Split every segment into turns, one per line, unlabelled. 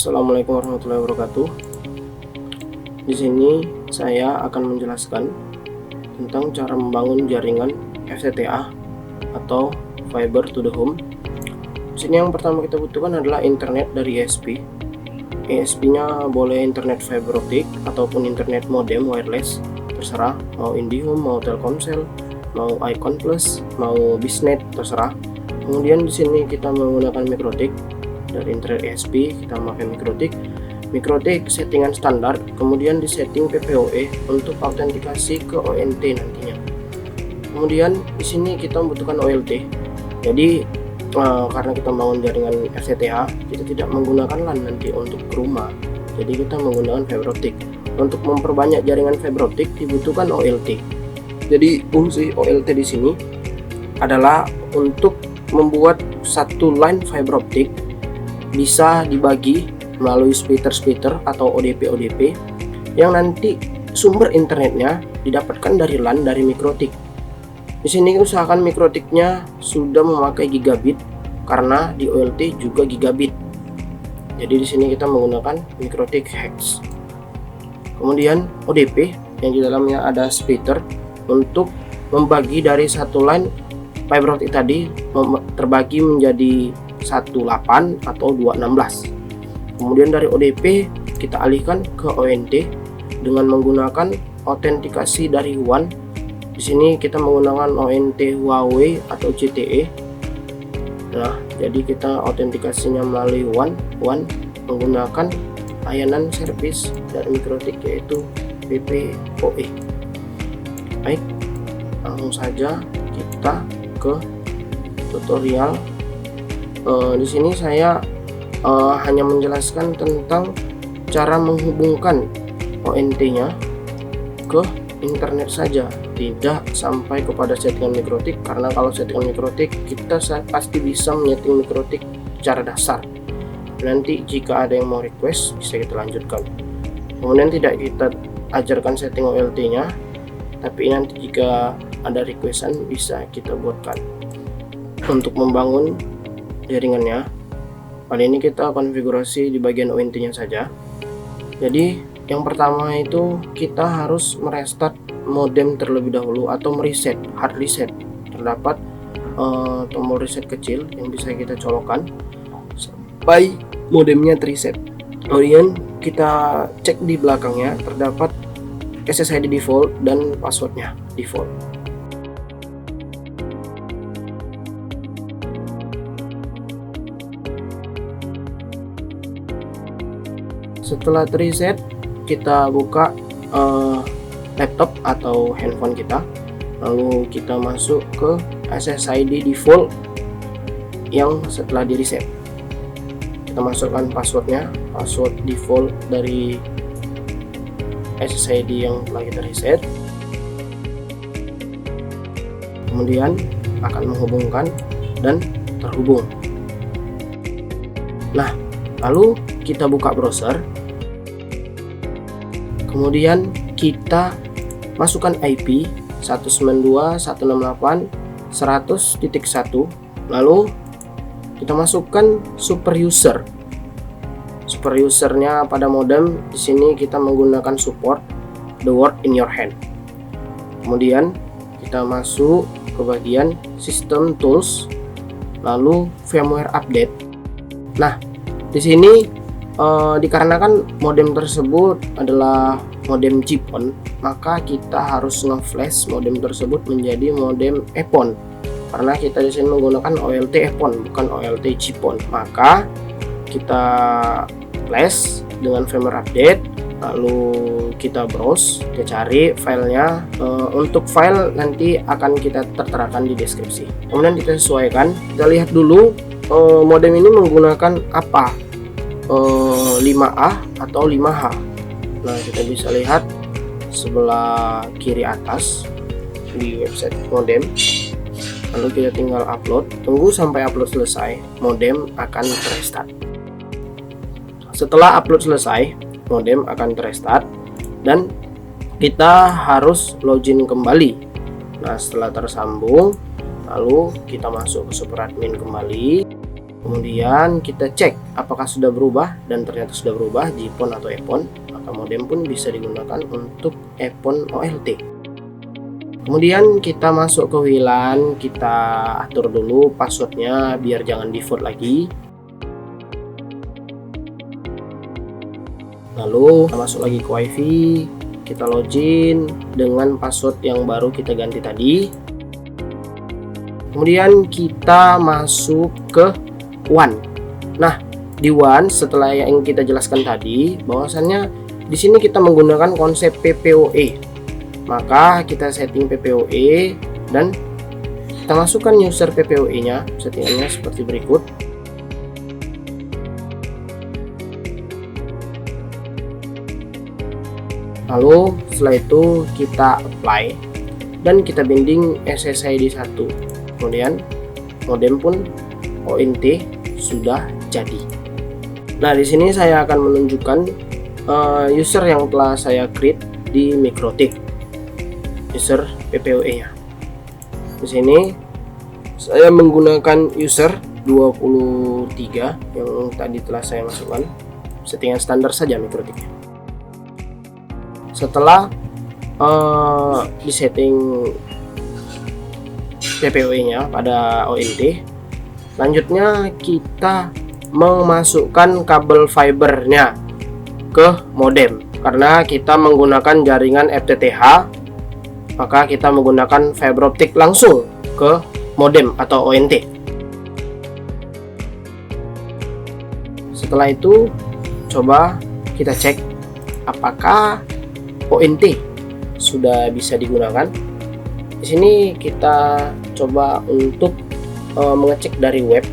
Assalamualaikum warahmatullahi wabarakatuh. Di sini saya akan menjelaskan tentang cara membangun jaringan FTTH atau Fiber to the Home. Di sini yang pertama kita butuhkan adalah internet dari ESP. ESP-nya boleh internet fiber optik ataupun internet modem wireless, terserah. Mau IndiHome, mau Telkomsel, mau Icon Plus, mau Bisnet, terserah. Kemudian di sini kita menggunakan MikroTik. Dari internet ESP kita memakai MikroTik settingan standar, kemudian disetting PPOE untuk autentikasi ke ONT nantinya. Kemudian di sini kita membutuhkan OLT. Jadi karena kita membangun jaringan FTTH, kita tidak menggunakan LAN nanti untuk ke rumah. Jadi kita menggunakan fiber optik. Untuk memperbanyak jaringan fiber optik dibutuhkan OLT. Jadi fungsi OLT di sini adalah untuk membuat satu line fiber optik bisa dibagi melalui splitter atau ODP yang nanti sumber internetnya didapatkan dari LAN dari MikroTik. Di sini usahakan MikroTiknya sudah memakai gigabit karena di OLT juga gigabit. Jadi di sini kita menggunakan MikroTik Hex. Kemudian ODP yang di dalamnya ada splitter untuk membagi dari satu line fiber optik tadi terbagi menjadi 18 atau 216. Kemudian dari ODP kita alihkan ke ONT dengan menggunakan autentikasi dari WAN. Di sini kita menggunakan ONT Huawei atau CTE. Nah, jadi kita autentikasinya melalui WAN menggunakan layanan service dari MikroTik yaitu PPOE. Baik, langsung saja kita ke tutorial. Di sini saya hanya menjelaskan tentang cara menghubungkan ONT-nya ke internet saja, tidak sampai kepada settingan MikroTik, karena kalau settingan MikroTik kita pasti bisa menyeting MikroTik secara dasar. Nanti jika ada yang mau request bisa kita lanjutkan. Kemudian tidak kita ajarkan setting OLT-nya, tapi nanti jika ada requestan bisa kita buatkan. Untuk membangun jaringannya, kali ini kita konfigurasi di bagian ONT-nya saja. Jadi yang pertama itu kita harus merestart modem terlebih dahulu atau mereset, hard reset. Terdapat tombol reset kecil yang bisa kita colokkan sampai modemnya terreset. Kemudian kita cek di belakangnya terdapat SSID default dan passwordnya default. Setelah reset, kita buka laptop atau handphone kita, lalu kita masuk ke SSID default yang setelah di reset. Kita masukkan passwordnya, password default dari SSID yang telah kita reset. Kemudian akan menghubungkan dan terhubung. Nah, lalu kita buka browser. Kemudian kita masukkan IP 192.168.100.1. Lalu kita masukkan super user. Super usernya pada modem di sini kita menggunakan support the word in your hand. Kemudian kita masuk ke bagian system tools, lalu firmware update. Nah, di sini dikarenakan modem tersebut adalah modem GPON, maka kita harus nge-flash modem tersebut menjadi modem EPON. Karena kita di sini menggunakan OLT EPON bukan OLT GPON, maka kita flash dengan firmware update, lalu kita browse, kita cari filenya. Untuk file nanti akan kita terterakan di deskripsi. Kemudian kita sesuaikan, kita lihat dulu modem ini menggunakan apa, 5A atau 5H. Nah, kita bisa lihat sebelah kiri atas di website modem. Lalu kita tinggal upload, tunggu sampai upload selesai, modem akan terestart. Setelah upload selesai, modem akan terestart dan kita harus login kembali. Nah, setelah tersambung, lalu kita masuk ke super admin kembali. Kemudian kita cek apakah sudah berubah, dan ternyata sudah berubah GPON atau EPON, maka modem pun bisa digunakan untuk EPON OLT. Kemudian kita masuk ke WLAN, kita atur dulu passwordnya biar jangan default lagi. Lalu kita masuk lagi ke WiFi, kita login dengan password yang baru kita ganti tadi. Kemudian kita masuk ke WAN. Nah, di WAN setelah yang kita jelaskan tadi, bahwasannya di sini kita menggunakan konsep PPOE. Maka kita setting PPOE dan kita masukkan user PPOE-nya. Settingannya seperti berikut. Lalu setelah itu kita apply dan kita binding SSID 1. Kemudian modem pun ONT sudah jadi. Nah, di sini saya akan menunjukkan user yang telah saya create di MikroTik, user PPOE-nya. Di sini saya menggunakan user 23 yang tadi telah saya masukkan. Settingan standar saja MikroTik-nya. Setelah disetting PPOE-nya pada ONT, selanjutnya kita memasukkan kabel fibernya ke modem. Karena kita menggunakan jaringan FTTH, maka kita menggunakan fiber optik langsung ke modem atau ONT. Setelah itu coba kita cek apakah ONT sudah bisa digunakan. Di sini kita coba untuk mengecek dari web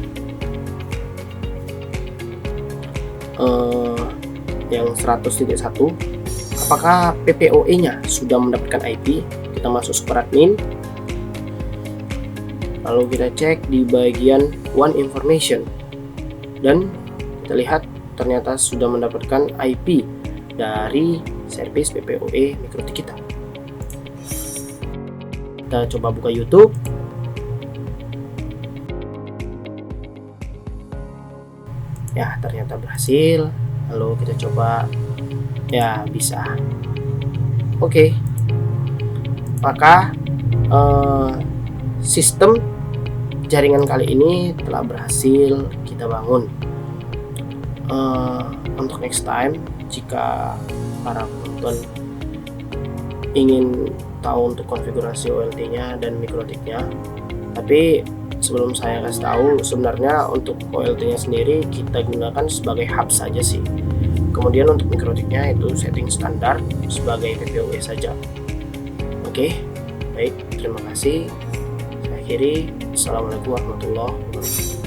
yang 100.1, apakah PPOE-nya sudah mendapatkan IP. Kita masuk super admin, lalu kita cek di bagian WAN information, dan kita lihat ternyata sudah mendapatkan IP dari service PPOE MikroTik kita. Kita coba buka YouTube. Ya, ternyata berhasil. Lalu kita coba, ya bisa. Oke. Maka sistem jaringan kali ini telah berhasil kita bangun. Untuk next time, jika para penonton ingin tahu untuk konfigurasi OLT-nya dan MikroTik-nya, tapi sebelum saya kasih tahu, sebenarnya untuk OLT-nya sendiri kita gunakan sebagai hub saja sih. Kemudian untuk MikroTik-nya itu setting standar sebagai PPOE saja. Oke, baik, terima kasih. Saya akhiri. Assalamualaikum warahmatullahi wabarakatuh.